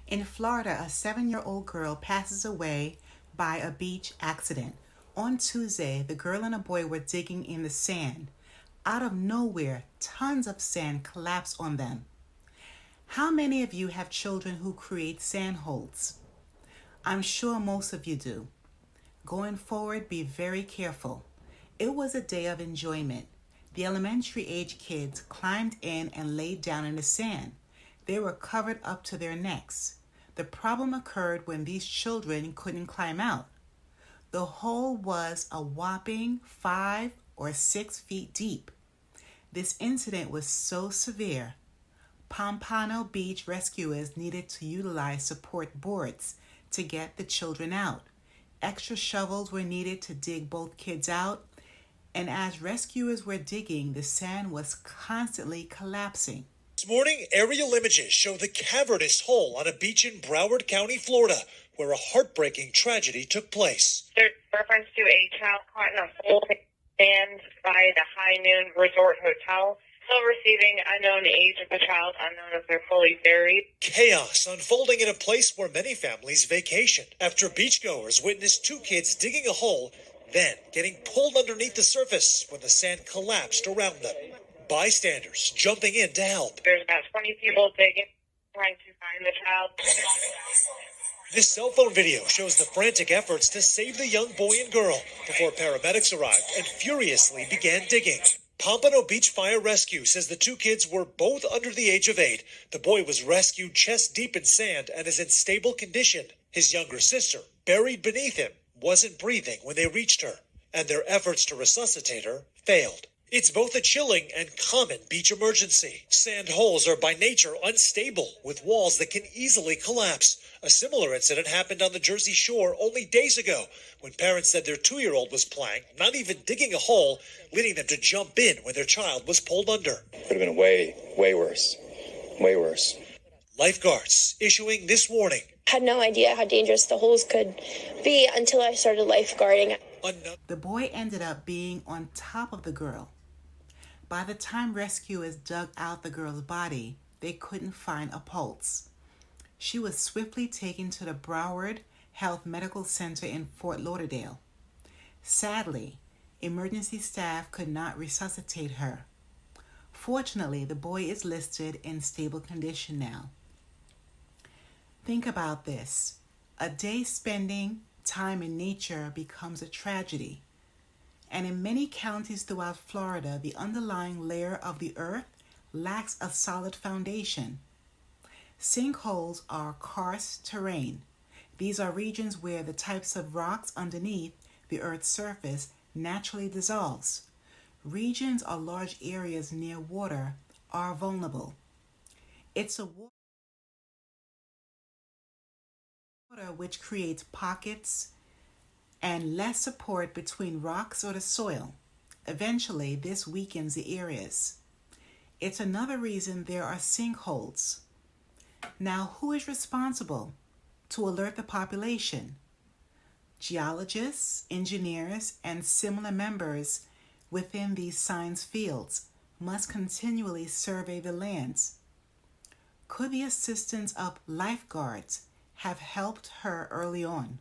In Florida, a 7-year-old girl passes away by a beach accident. On Tuesday, the girl and a boy were digging in the sand. Out of nowhere, tons of sand collapsed on them. How many of you have children who create sand holes? I'm sure most of you do. Going forward, be very careful. It was a day of enjoyment. The elementary age kids climbed in and laid down in the sand. They were covered up to their necks. The problem occurred when these children couldn't climb out. The hole was a whopping 5 or 6 feet deep. This incident was so severe, Pompano Beach rescuers needed to utilize support boards to get the children out. Extra shovels were needed to dig both kids out, and as rescuers were digging, the sand was constantly collapsing. This morning, aerial images show the cavernous hole on a beach in Broward County, Florida, where a heartbreaking tragedy took place. There's reference to a child caught in a hole in sand by the High Noon Resort Hotel. Still receiving unknown age of the child, unknown if they're fully buried. Chaos unfolding in a place where many families vacation after beachgoers witnessed 2 kids digging a hole, then getting pulled underneath the surface when the sand collapsed around them. Bystanders jumping in to help. There's about 20 people digging, trying to find the child. This cell phone video shows the frantic efforts to save the young boy and girl before paramedics arrived and furiously began digging. Pompano Beach Fire Rescue says the 2 kids were both under the age of 8. The boy was rescued chest deep in sand and is in stable condition. His younger sister, buried beneath him, wasn't breathing when they reached her, and their efforts to resuscitate her failed. It's both a chilling and common beach emergency. Sand holes are by nature unstable, with walls that can easily collapse. A similar incident happened on the Jersey Shore only days ago, when parents said their 2-year-old was playing, not even digging a hole, leading them to jump in when their child was pulled under. Could have been way worse. Way worse. Lifeguards issuing this warning. Had no idea how dangerous the holes could be until I started lifeguarding. The boy ended up being on top of the girl. By the time rescuers dug out the girl's body, they couldn't find a pulse. She was swiftly taken to the Broward Health Medical Center in Fort Lauderdale. Sadly, emergency staff could not resuscitate her. Fortunately, the boy is listed in stable condition now. Think about this. A day spending time in nature becomes a tragedy. And in many counties throughout Florida, the underlying layer of the earth lacks a solid foundation. Sinkholes are karst terrain. These are regions where the types of rocks underneath the earth's surface naturally dissolves. Regions or large areas near water are vulnerable. It's a water which creates pockets and less support between rocks or the soil. Eventually, this weakens the areas. It's another reason there are sinkholes. Now, who is responsible to alert the population? Geologists, engineers, and similar members within these science fields must continually survey the lands. Could the assistance of lifeguards have helped her early on?